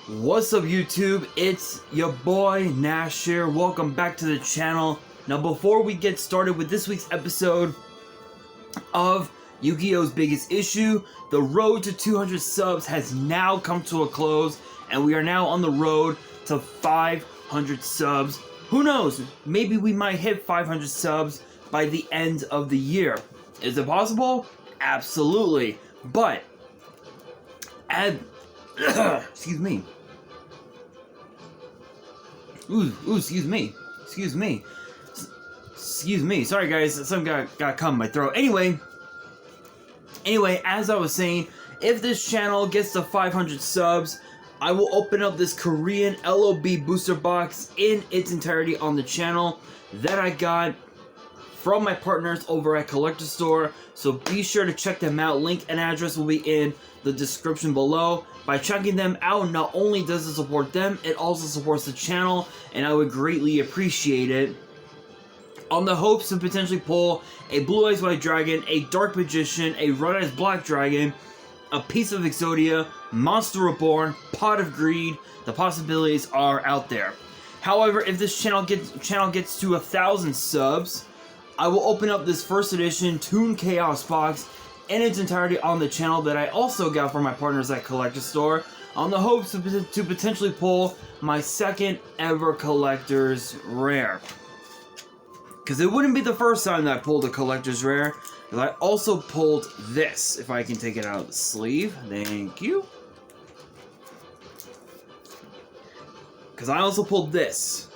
What's up, YouTube? It's your boy Nash here. Welcome back to the channel. Now, before we get started with this week's episode of Yu-Gi-Oh's Biggest Issue, the road to 200 subs has now come to a close, and we are now on the road to 500 subs. Who knows? Maybe we might hit 500 subs by the end of the year. Is it possible? Absolutely. But excuse me. Excuse me. Sorry, guys. Something got caught in my throat. Anyway, as I was saying, if this channel gets to 500 subs, I will open up this Korean LOB booster box in its entirety on the channel that I got from my partners over at Collector Store. So be sure to check them out. Link and address will be in the description below. By checking them out, not only does it support them, it also supports the channel, and I would greatly appreciate it. On the hopes to potentially pull a Blue Eyes White Dragon, a Dark Magician, a Red Eyes Black Dragon, a piece of Exodia, Monster Reborn, Pot of Greed. The possibilities are out there. However, if this channel gets to 1,000 subs, I will open up this first edition Toon Chaos box in its entirety on the channel that I also got from my partners at Collector Store, on the hopes to potentially pull my second ever Collector's Rare. Because it wouldn't be the first time that I pulled a Collector's Rare, because I also pulled this, if I can take it out of the sleeve. Thank you. Because I also pulled this.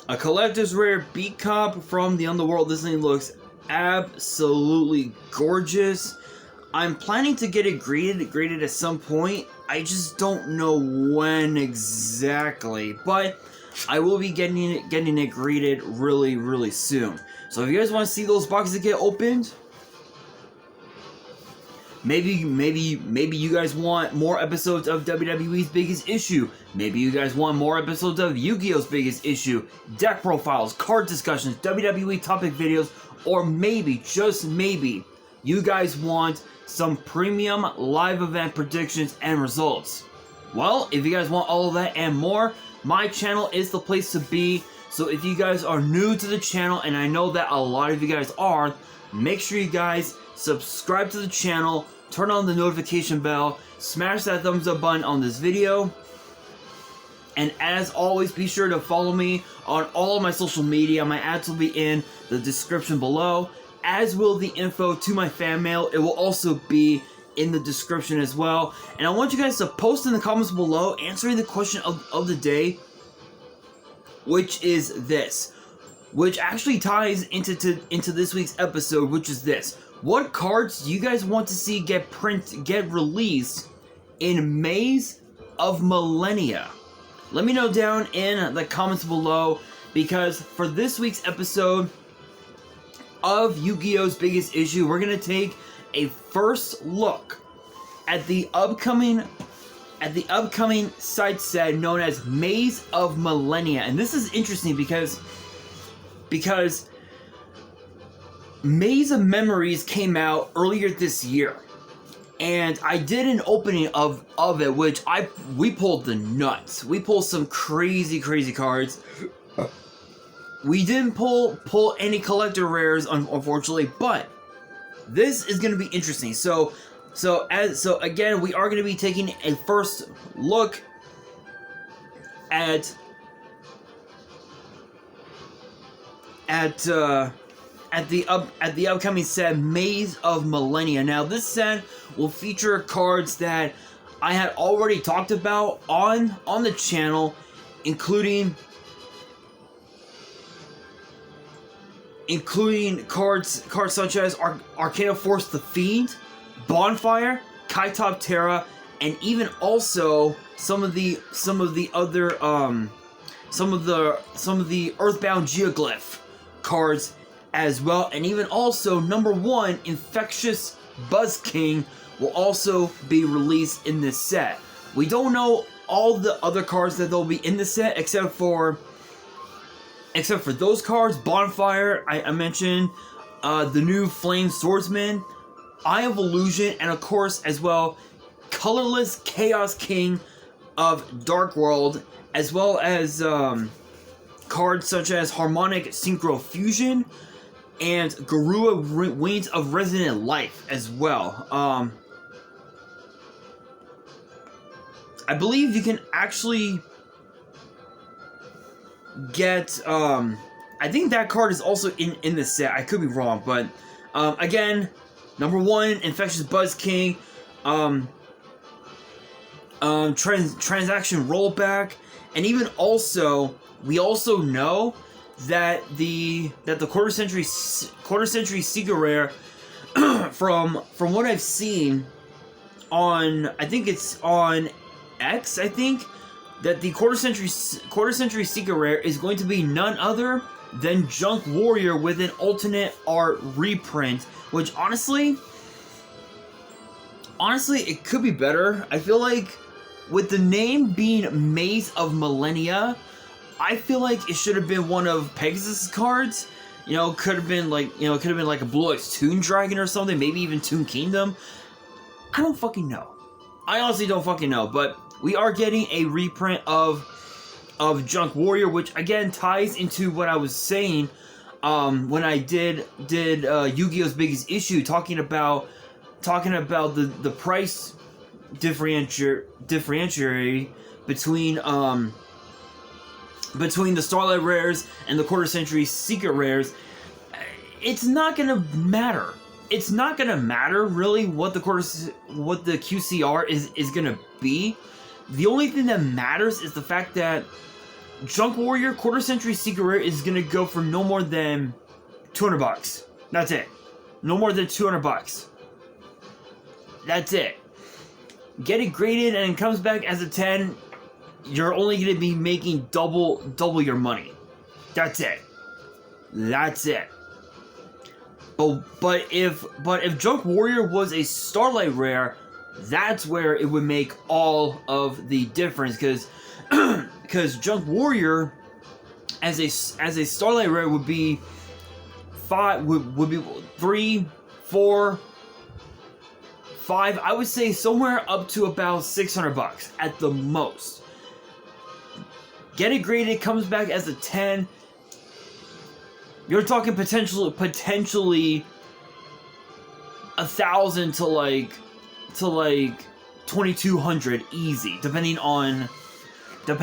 A Collector's Rare Beat Cop from the Underworld. This thing looks absolutely gorgeous. I'm planning to get it graded at some point. I just don't know when exactly, but I will be getting it graded really soon. So if you guys want to see those boxes get opened, maybe you guys want more episodes of WWE's Biggest Issue. Maybe you guys want more episodes of Yu-Gi-Oh's Biggest Issue, deck profiles, card discussions, WWE topic videos, or maybe, just maybe, you guys want some premium live event predictions and results. Well, if you guys want all of that and more, my channel is the place to be. So if you guys are new to the channel, and I know that a lot of you guys are, make sure you guys subscribe to the channel, turn on the notification bell, smash that thumbs up button on this video, and as always, be sure to follow me on all of my social media. My ads will be in the description below, as will the info to my fan mail. It will also be in the description as well. And I want you guys to post in the comments below answering the question of the day, which is this, which actually ties into this week's episode, which is this: what cards do you guys want to see get released in Maze of Millennia? Let me know down in the comments below, because for this week's episode of Yu-Gi-Oh's Biggest Issue, we're going to take a first look at the upcoming side set known as Maze of Millennia. And this is interesting because Maze of Memories came out earlier this year, and I did an opening of it, which we pulled the nuts. We pulled some crazy cards. We didn't pull any collector rares, unfortunately, but this is going to be interesting. So again, we are going to be taking a first look at the upcoming set Maze of Millennia. Now, this set will feature cards that I had already talked about on the channel, including cards such as Arcana Force the Fiend, Bonfire, Kaitop Terra, and even also some of the Earthbound Geoglyph cards as well, and even also number 1 Infectious Buzz King will also be released in this set. We don't know all the other cards that they'll be in the set except for those cards. Bonfire, I mentioned, the new Flame Swordsman, Eye of Illusion, and of course as well Colorless Chaos King of Dark World, as well as cards such as Harmonic Synchro Fusion and Garua Wings of Resonant Life as well. I believe you can actually get, I think that card is also in the set. I could be wrong, but again, number 1, Infectious Buzz King, transaction rollback, and even also, we also know that the quarter century Secret Rare, from what I've seen on, I think it's on X, I think, that the quarter century Secret Rare is going to be none other than Junk Warrior with an alternate art reprint, which honestly, it could be better. I feel like with the name being Maze of Millennia, I feel like it should have been one of Pegasus' cards. You know, could have been like a Blue Eyes Toon Dragon or something, maybe even Toon Kingdom. I don't fucking know. I honestly don't fucking know, but we are getting a reprint of Junk Warrior, which again ties into what I was saying when I did Yu-Gi-Oh's Biggest Issue, talking about the price differentiary between the Starlight Rares and the Quarter Century Secret Rares. It's not gonna matter. It's not gonna matter really what the QCR is gonna be. The only thing that matters is the fact that Junk Warrior Quarter Century Secret Rare is gonna go for no more than $200. That's it. No more than $200. That's it. Get it graded and it comes back as a 10. You're only gonna be making double your money. That's it. That's it. But if Junk Warrior was a Starlight Rare, that's where it would make all of the difference, because Junk Warrior as a Starlight Rare would be 3, 4, 5. I would say somewhere up to about $600 at the most. Get it graded, comes back as a 10. You're talking potentially 1,000 to like 2,200 easy, depending on the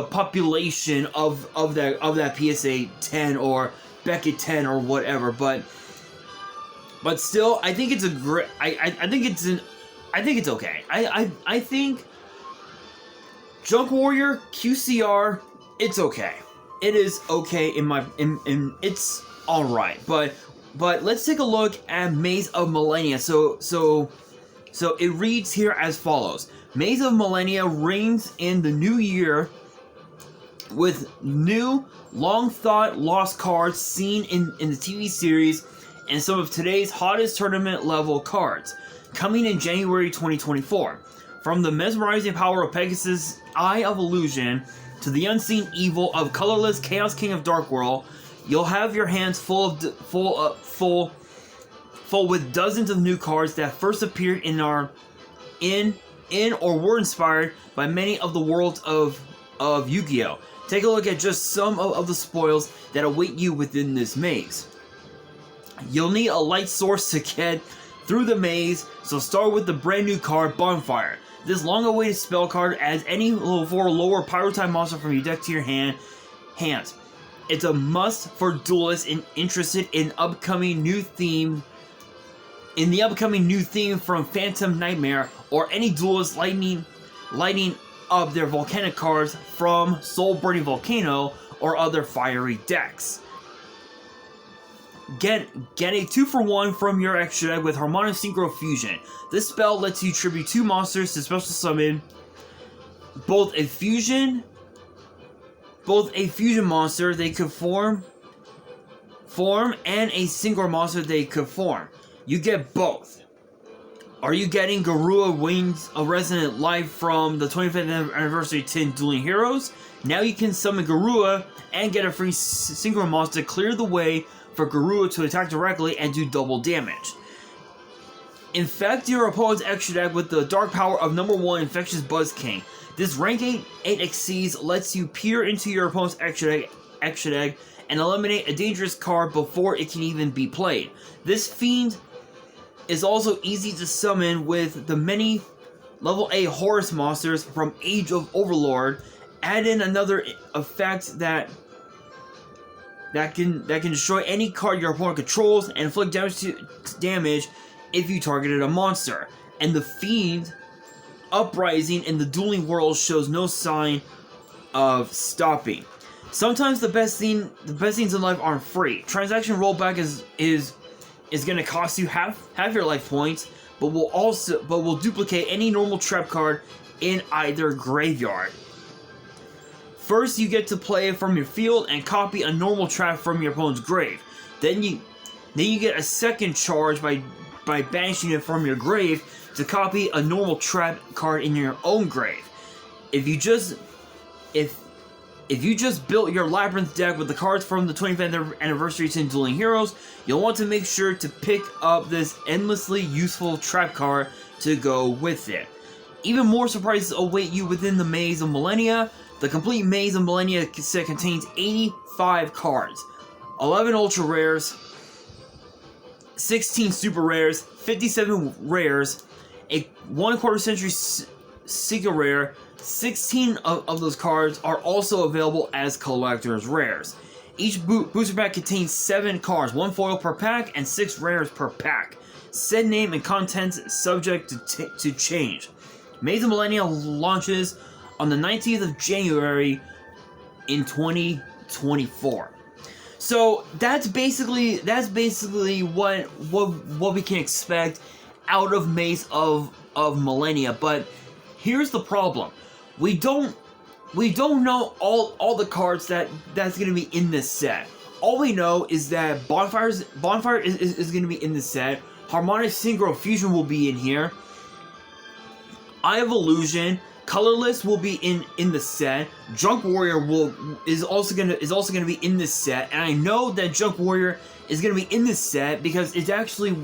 population of that PSA 10 or Beckett 10 or whatever. But still, I think it's a great. I think it's okay. I think Junk Warrior QCR, it's okay. It is okay in it's all right. But let's take a look at Maze of Millennia. So it reads here as follows: Maze of Millennia rings in the new year with new, long-thought lost cards seen in the TV series and some of today's hottest tournament-level cards, coming in January 2024. From the mesmerizing power of Pegasus' Eye of Illusion to the unseen evil of colorless Chaos King of Dark World, you'll have your hands full with dozens of new cards that first appeared in or were inspired by many of the worlds of Yu-Gi-Oh! Take a look at just some of the spoils that await you within this maze. You'll need a light source to get through the maze, so start with the brand new card Bonfire. This long-awaited spell card adds any lower Pyro-type monster from your deck to your hands. It's a must for duelists interested in the upcoming new theme from Phantom Nightmare, or any duelist lighting up their volcanic cards from Soul Burning Volcano or other fiery decks. Get a 2-for-1 from your extra deck with Harmonic Synchro Fusion. This spell lets you tribute 2 monsters to special summon both a fusion monster they could form and a synchro monster they could form. You get both. Are you getting Garua Wings of Resonant Life from the 25th anniversary Tin Dueling Heroes? Now you can summon Garua and get a free synchro monster to clear the way for Garua to attack directly and do double damage. Infect your opponent's extra deck with the dark power of number 1 Infectious Buzz King. This rank 8 Xyz lets you peer into your opponent's extra deck and eliminate a dangerous card before it can even be played. This fiend is also easy to summon with the many level A Horus monsters from Age of Overlord. Add in another effect that can destroy any card your opponent controls and inflict damage if you targeted a monster. And the Fiend Uprising in the Dueling World shows no sign of stopping. Sometimes the best things in life aren't free. Transaction rollback is gonna cost you half your life points, but will duplicate any normal trap card in either graveyard. First, you get to play it from your field and copy a normal trap from your opponent's grave. Then you get a second charge by banishing it from your grave to copy a normal trap card in your own grave. If you just built your Labyrinth deck with the cards from the 25th anniversary to Dueling Heroes, you'll want to make sure to pick up this endlessly useful trap card to go with it. Even more surprises await you within the Maze of Millennia. The complete Maze of Millennia set contains 85 cards, 11 ultra rares, 16 super rares, 57 rares, a 1/4 century Secret Rare. 16 of those cards are also available as collector's rares. Each booster pack contains 7 cards, 1 foil per pack, and 6 rares per pack. Said name and contents subject to change. Maze of Millennia launches on the 19th of January in 2024. So that's basically what we can expect out of Maze of Millennia. But here's the problem: we don't know all the cards that's gonna be in this set. All we know is that Bonfire is gonna be in this set. Harmonic Synchro Fusion will be in here. Eye of Illusion, Colorless will be in the set. Junk Warrior is also gonna be in this set, and I know that Junk Warrior is gonna be in this set because it's actually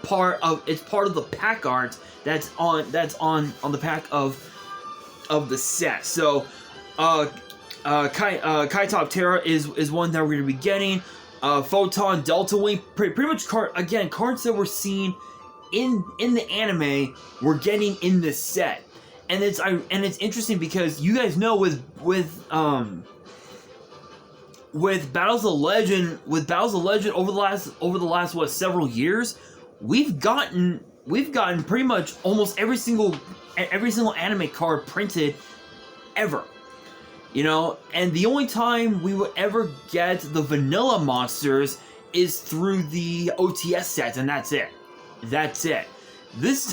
part of the pack art that's on the pack of the set. So Kaitop Terra is one that we're gonna be getting. Photon, Delta Wing, pretty much cards that we're seeing in the anime we're getting in this set. And it's interesting because you guys know with Battles of Legend over the last what, several years, we've gotten pretty much almost every single anime card printed ever. You know, and the only time we would ever get the vanilla monsters is through the OTS sets, and that's it. This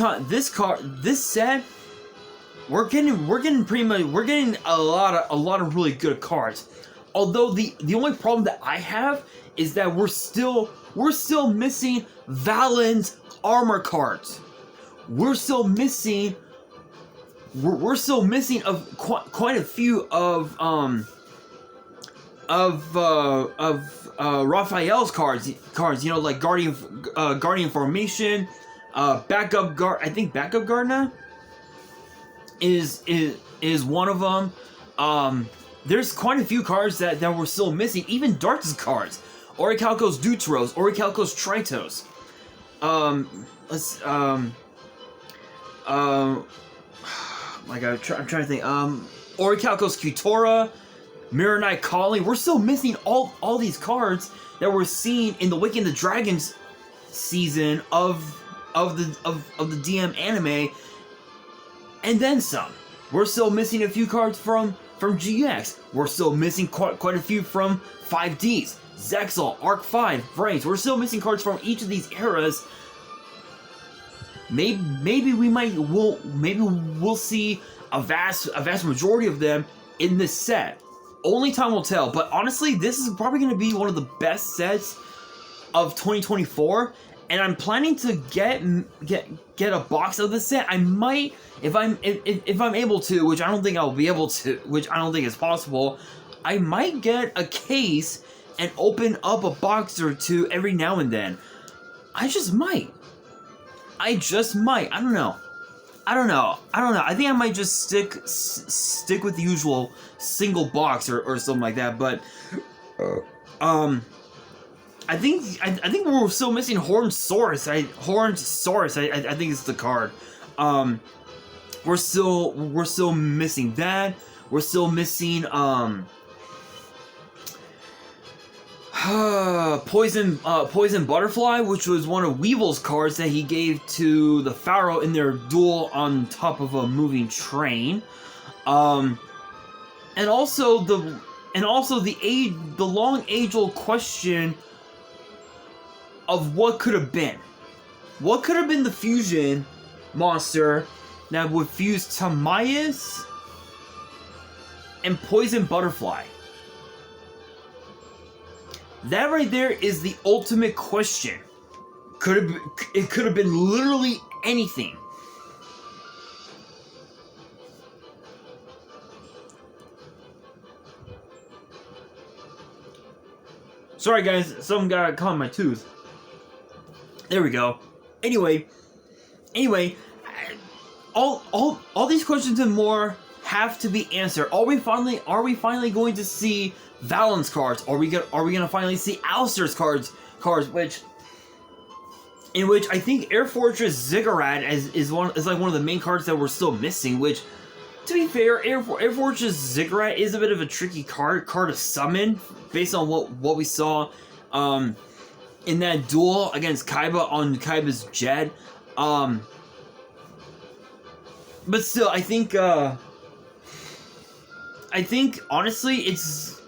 set, we're getting a lot of really good cards. Although the only problem that I have is that we're still missing Valen's armor cards. We're still missing of quite a few of Raphael's cards. You know, like Guardian Formation, Backup Guard. I think Backup Gardna is one of them. There's quite a few cards that we're still missing. Even Dart's cards, Orichalcos Deuteros, Orichalcos Tritos. Like I'm trying to think. Orichalcos Cutora, Mirror Knight Calling. We're still missing all these cards that we're seeing in the Waking the Dragons season of the DM anime, and then some. We're still missing a few cards from GX. We're still missing quite a few from 5Ds, Zexal, Arc 5, Brains. We're still missing cards from each of these eras. Maybe we'll see a vast majority of them in this set. Only time will tell. But honestly, this is probably going to be one of the best sets of 2024. And I'm planning to get a box of the set. I might, if I'm able to, which I don't think I'll be able to, which I don't think is possible. I might get a case and open up a box or two every now and then. I just might. I just might. I don't know. I think I might just stick with the usual single box or something like that. But I think we're still missing Hornsaurus. I think it's the card. We're still missing that. We're still missing Poison Butterfly, which was one of Weevil's cards that he gave to the Pharaoh in their duel on top of a moving train. And also the long age-old question of what could have been. What could have been the fusion monster that would fuse Timaeus and Poison Butterfly? That right there is the ultimate question. It could have been literally anything. Sorry guys, something got caught in my tooth. There we go. Anyway, all these questions and more have to be answered. Are we finally going to see Valen's cards? Are we gonna finally see Alistair's cards in which I think Air Fortress Ziggurat is like one of the main cards that we're still missing, which, to be fair, Air Fortress Ziggurat is a bit of a tricky card to summon based on what we saw in that duel against Kaiba on Kaiba's Jet. But still, I think honestly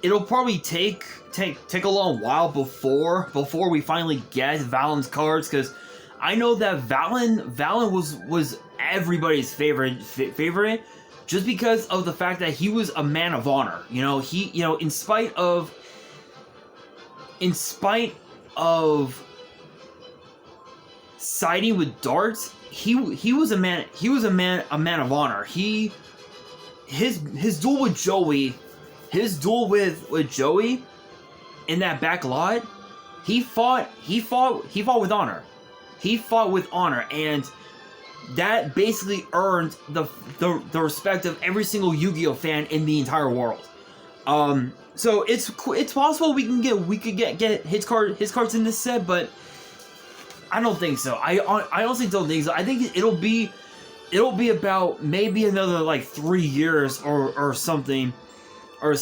it'll probably take a long while before we finally get Valen's cards, because I know that Valen was everybody's favorite just because of the fact that he was a man of honor. In spite of siding with darts, he was a man of honor. His duel with Joey, with Joey in that back lot, he fought with honor. He fought with honor, and that basically earned the respect of every single Yu-Gi-Oh fan in the entire world. So it's possible we could get his cards in this set, but I don't think so. I honestly don't think so. I think it'll be about maybe another like 3 years or something. When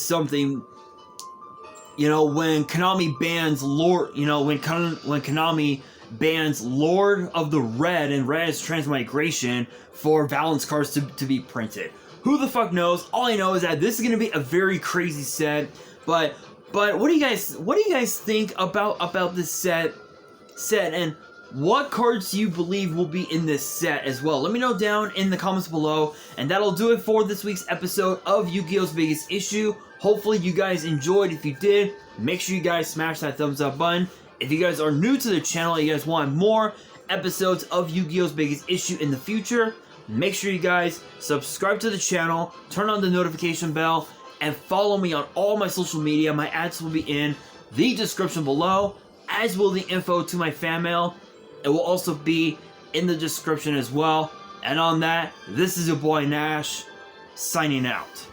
Konami bans Lord, when Konami bans Lord of the Red and Red's Transmigration for Valen's cards to be printed. Who the fuck knows? All I know is that this is gonna be a very crazy set. But what do you guys think about this set, and what cards do you believe will be in this set as well? Let me know down in the comments below, and that'll do it for this week's episode of Yu-Gi-Oh's Biggest Issue. Hopefully you guys enjoyed. If you did, make sure you guys smash that thumbs up button. If you guys are new to the channel and you guys want more episodes of Yu-Gi-Oh's Biggest Issue in the future, make sure you guys subscribe to the channel, turn on the notification bell, and follow me on all my social media. My ads will be in the description below, as will the info to my fan mail. It will also be in the description as well. And on that, this is your boy Nash, signing out.